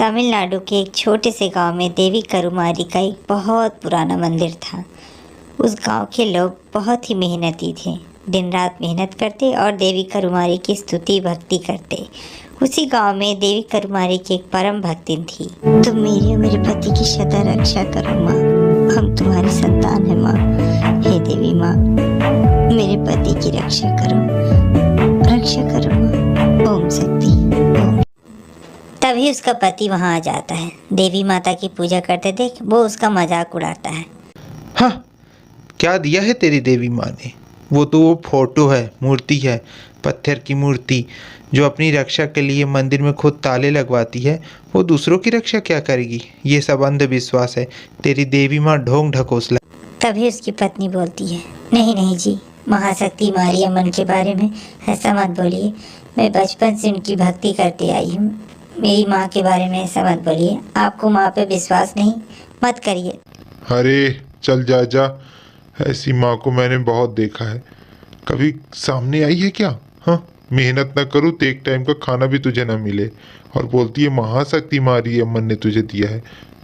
तमिलनाडु के एक छोटे से गांव में देवी करुमारी का एक बहुत पुराना मंदिर था। उस गांव के लोग बहुत ही मेहनती थे, दिन रात मेहनत करते और देवी करुमारी की स्तुति भक्ति करते। उसी गांव में देवी करुमारी की एक परम भक्तिन थी। तुम मेरी और मेरे पति की सदा रक्षा करो माँ, हम तुम्हारी संतान है माँ। हे देवी माँ, मेरे पति की रक्षा करो माँ। ओम शक्ति ओम। तभी उसका पति वहाँ आ जाता है। देवी माता की पूजा करते देख वो उसका मजाक उड़ाता है। हाँ, क्या दिया है तेरी देवी माँ ने? वो तो वो फोटो है, मूर्ति है, पत्थर की मूर्ति जो अपनी रक्षा के लिए मंदिर में खुद ताले लगवाती है। वो दूसरों की रक्षा क्या करेगी? ये सब अंधविश्वास है। तेरी देवी माँ ढोंग ढकोसला। तभी उसकी पत्नी बोलती है, नहीं नहीं जी, महाशक्ति मारियम्मन के बारे में ऐसा मत बोलिए। मैं बचपन से उनकी भक्ति करती आई हूँ। मेरी माँ के बारे में ऐसा मत बोलिए। आपको माँ पे विश्वास नहीं, मत करिए। अरे चल जा, ऐसी माँ को मैंने बहुत देखा है। कभी सामने आई है क्या? हाँ, मेहनत न करूँ तो एक टाइम का खाना भी तुझे न मिले और बोलती है महाशक्ति मारियम्मन ने तुझे दिया है।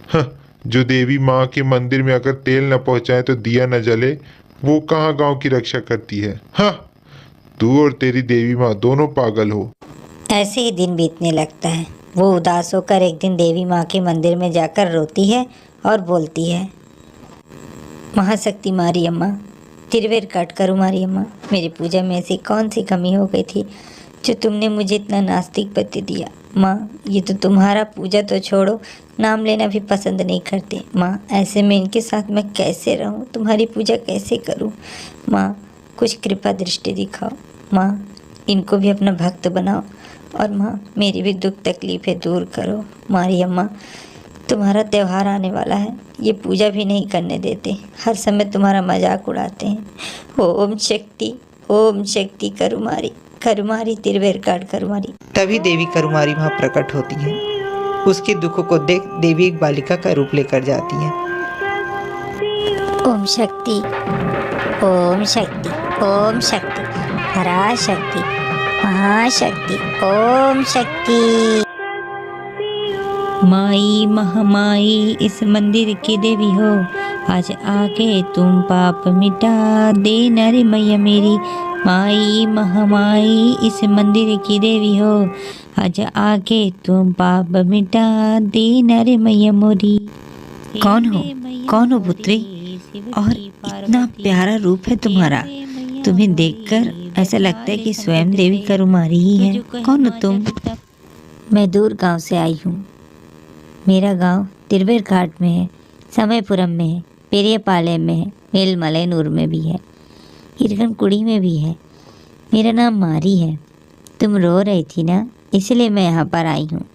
हाँ, जो देवी माँ के मंदिर में अगर तेल न पहुँचाए तो दिया न जले, वो कहाँ गांव की रक्षा करती है? हाँ, तू और तेरी देवी माँ दोनों पागल हो। ऐसे ही दिन बीतने लगता है। वो उदास होकर एक दिन देवी माँ के मंदिर में जाकर रोती है और बोलती है, महाशक्ति मारियम्मा, तिरुवेरकाट करुमारियम्मा, मेरी पूजा में ऐसी कौन सी कमी हो गई थी जो तुमने मुझे इतना नास्तिक पति दिया। माँ, ये तो तुम्हारा पूजा तो छोड़ो, नाम लेना भी पसंद नहीं करते। माँ, ऐसे में इनके साथ मैं कैसे रहूँ, तुम्हारी पूजा कैसे करूँ। माँ, कुछ कृपा दृष्टि दिखाओ। माँ, इनको भी अपना भक्त बनाओ और माँ, मेरी भी दुख तकलीफ़ें दूर करो। मारियम्मा, तुम्हारा त्यौहार आने वाला है, ये पूजा भी नहीं करने देते, हर समय तुम्हारा मजाक उड़ाते हैं। ओम शक्ति करुमारी तिरुवेरकाट करुमारी। तभी देवी करुमारी वहाँ प्रकट होती है। उसके दुखों को देख देवी एक बालिका का रूप लेकर जाती है। ओम शक्ति पराशक्ति महाशक्ति ओम शक्ति। माई महामाई इस मंदिर की देवी हो, आज आके तुम पाप मिटा दे नर मैया मेरी। माई महामाई इस मंदिर की देवी हो, आज आके तुम पाप मिटा दे नर मैया मोरी। कौन हो पुत्री? और इतना प्यारा रूप है तुम्हारा। तुम्हें देखकर ऐसा लगता है कि स्वयं देवी करुमारी ही है। कौन हो तुम? मैं दूर गांव से आई हूँ। मेरा गांव तिरुवेरकाट में है, समयपुरम में है, पेरियापालयम में है, मेलमलैनूर में भी है, इरगनकुड़ी में भी है। मेरा नाम मारी है। तुम रो रही थी ना, इसलिए मैं यहाँ पर आई हूँ।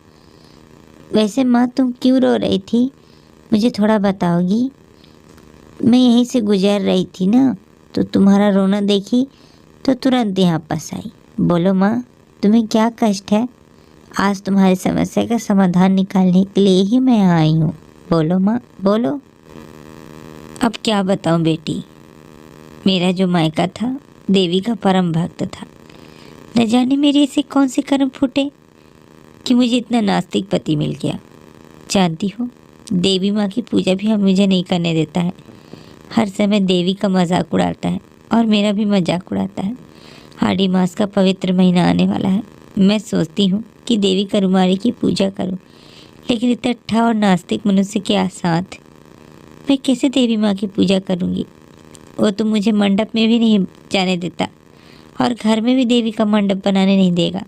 वैसे माँ, तुम क्यों रो रही थी, मुझे थोड़ा बताओगी? मैं यहीं से गुजर रही थी ना, तो तुम्हारा रोना देखी तो तुरंत यहाँ पास आई। बोलो माँ, तुम्हें क्या कष्ट है? आज तुम्हारी समस्या का समाधान निकालने के लिए ही मैं यहाँ आई हूँ। बोलो माँ, बोलो। अब क्या बताऊँ बेटी, मेरा जो मायका था देवी का परम भक्त था। न जाने मेरे ऐसे कौन से कर्म फूटे कि मुझे इतना नास्तिक पति मिल गया। जानती हो, देवी माँ की पूजा भी मुझे नहीं करने देता है। हर समय देवी का मजाक उड़ाता है और मेरा भी मजाक उड़ाता है। आषाढ़ मास का पवित्र महीना आने वाला है। मैं सोचती हूँ कि देवी करुमारी की पूजा करूं, लेकिन इतना ठा और नास्तिक मनुष्य के साथ मैं कैसे देवी माँ की पूजा करूंगी? वो तो मुझे मंडप में भी नहीं जाने देता और घर में भी देवी का मंडप बनाने नहीं देगा।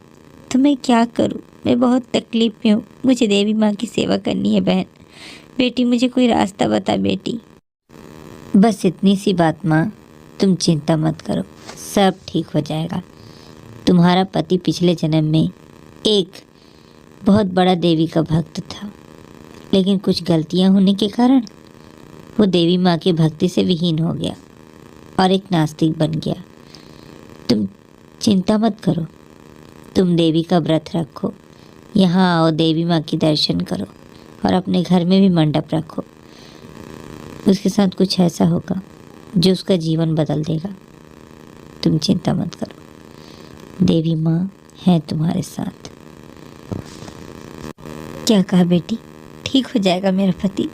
तो मैं क्या करूं? मैं बहुत तकलीफ में हूँ। मुझे देवी माँ की सेवा करनी है बहन। बेटी, मुझे कोई रास्ता बता बेटी। बस इतनी सी बात माँ, तुम चिंता मत करो, सब ठीक हो जाएगा। तुम्हारा पति पिछले जन्म में एक बहुत बड़ा देवी का भक्त था, लेकिन कुछ गलतियां होने के कारण वो देवी माँ की भक्ति से विहीन हो गया और एक नास्तिक बन गया। तुम चिंता मत करो, तुम देवी का व्रत रखो, यहाँ आओ, देवी माँ की दर्शन करो और अपने घर में भी मंडप रखो। उसके साथ कुछ ऐसा होगा जो उसका जीवन बदल देगा। तुम चिंता मत करो, देवी माँ है तुम्हारे साथ। क्या कहा बेटी? ठीक हो जाएगा मेरा पति।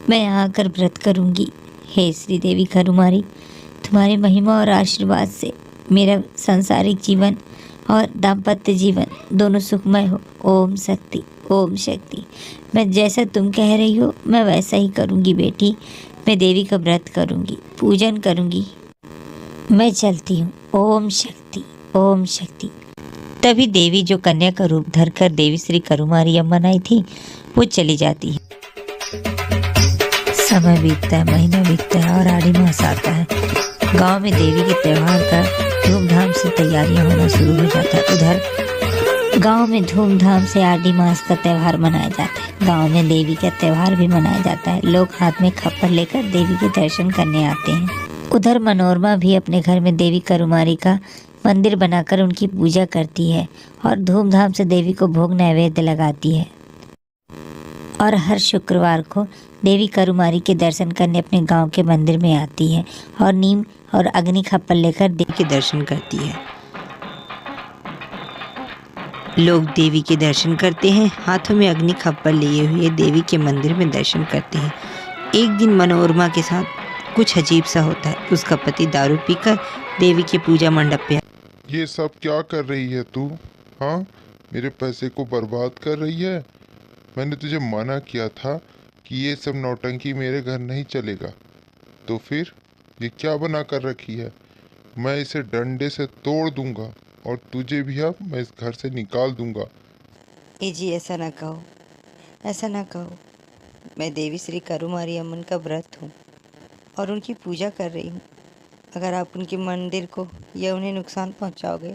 मैं यहाँ आकर व्रत करूँगी। हे श्री देवी करुमारी, तुम्हारी महिमा और आशीर्वाद से मेरा सांसारिक जीवन और दाम्पत्य जीवन दोनों सुखमय हो। ओम शक्ति, ओम शक्ति। मैं जैसा तुम कह रही हो मैं वैसा ही करूँगी बेटी। मैं देवी का व्रत करूँगी, पूजन करूँगी। मैं चलती हूँ। ओम शक्ति, ओम शक्ति। तभी देवी जो कन्या का रूप धरकर देवी श्री करुमारी अम्मन आई थी वो चली जाती है। समय बीतता है, महीना बीतता है और आड़ी मास आता है। गांव में देवी के त्योहार का धूमधाम से तैयारियां होना शुरू हो जाता है। उधर गांव में धूमधाम से आडी मास का त्यौहार मनाया जाता है। गांव में देवी का त्यौहार भी मनाया जाता है। लोग हाथ में खप्पर लेकर देवी के दर्शन करने आते हैं। उधर मनोरमा भी अपने घर में देवी करुमारी का मंदिर बनाकर उनकी पूजा करती है और धूमधाम से देवी को भोग नैवेद्य लगाती है। और हर शुक्रवार को देवी करुमारी के दर्शन करने अपने गांव के मंदिर में आती है और नीम और अग्नि खप्पर लेकर देवी के दर्शन करती है। लोग देवी के दर्शन करते हैं, हाथों में अग्नि खप्पर लिए हुए देवी के मंदिर में दर्शन करते हैं। एक दिन मनोरमा के साथ कुछ अजीब सा होता है। उसका पति दारू पीकर देवी के पूजा मंडप पे ये सब क्या कर रही है तू? हाँ, मेरे पैसे को बर्बाद कर रही है। मैंने तुझे मना किया था कि ये सब नौटंकी मेरे घर नहीं चलेगा। तो फिर ये क्या बना कर रखी है? मैं इसे डंडे से तोड़ दूंगा और तुझे भी अब मैं इस घर से निकाल दूंगा। ए जी, ऐसा ना कहो, ऐसा ना कहो। मैं देवी श्री करुमारी अम्मन का व्रत हूँ और उनकी पूजा कर रही हूँ। अगर आप उनके मंदिर को या उन्हें नुकसान पहुँचाओगे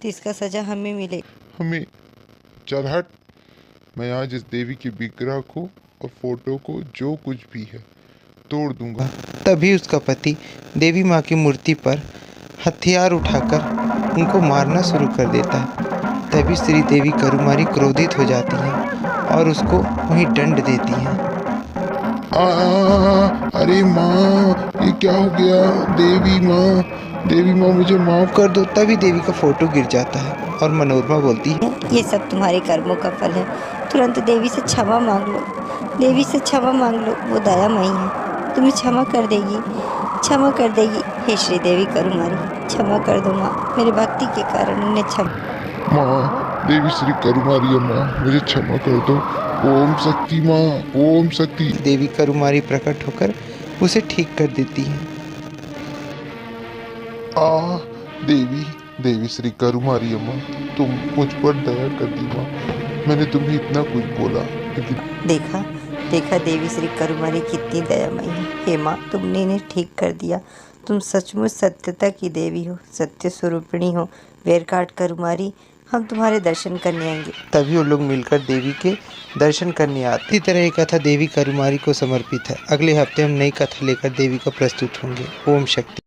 तो इसका सज़ा हमें मिलेगी। हमें? चल हट। मैं आज इस देवी के विग्रह को और फोटो को जो कुछ भी है तोड़ दूंगा। तभी उसका पति देवी माँ की मूर्ति पर हथियार उठाकर उनको मारना शुरू कर देता है। तभी श्री देवी करुमारी क्रोधित हो जाती है और उसको वहीं दंड देती है। अरे माँ, ये क्या हो गया? देवी माँ मुझे माफ कर दो। तभी देवी का फोटो गिर जाता है और मनोरमा बोलती है, ये सब तुम्हारे कर्मों का फल है। तुरंत देवी से क्षमा मांग लो, देवी से क्षमा मांग लो। वो दयामयी है, तुम्हें क्षमा कर देगी, क्षमा कर देगी। हे श्री देवी करुमारी, क्षमा कर दो माँ, मेरे भक्ति के कारण उन्हें क्षमा। माँ, देवी श्री करुमारी अम्मा, मुझे क्षमा कर दो। ओम शक्ति माँ, ओम शक्ति। देवी करुमारी प्रकट होकर उसे ठीक कर देती है। देवी श्री करुमारी अम्मा, तुम मुझ पर दया कर दी माँ। मैंने तुम्हें इतना कुछ बोला लेकिन देखा देवी श्री करुमारी कितनी दयामयी है। हे माँ, तुमने इन्हें ठीक कर दिया। तुम सचमुच सत्यता की देवी हो, सत्य स्वरूपिणी हो। वेरकाट करुमारी, हम तुम्हारे दर्शन करने आएंगे। तभी वो लोग मिलकर देवी के दर्शन करने आते। इसी तरह ये कथा देवी करुमारी को समर्पित है। अगले हफ्ते हम नई कथा लेकर देवी का प्रस्तुत होंगे। ओम शक्ति।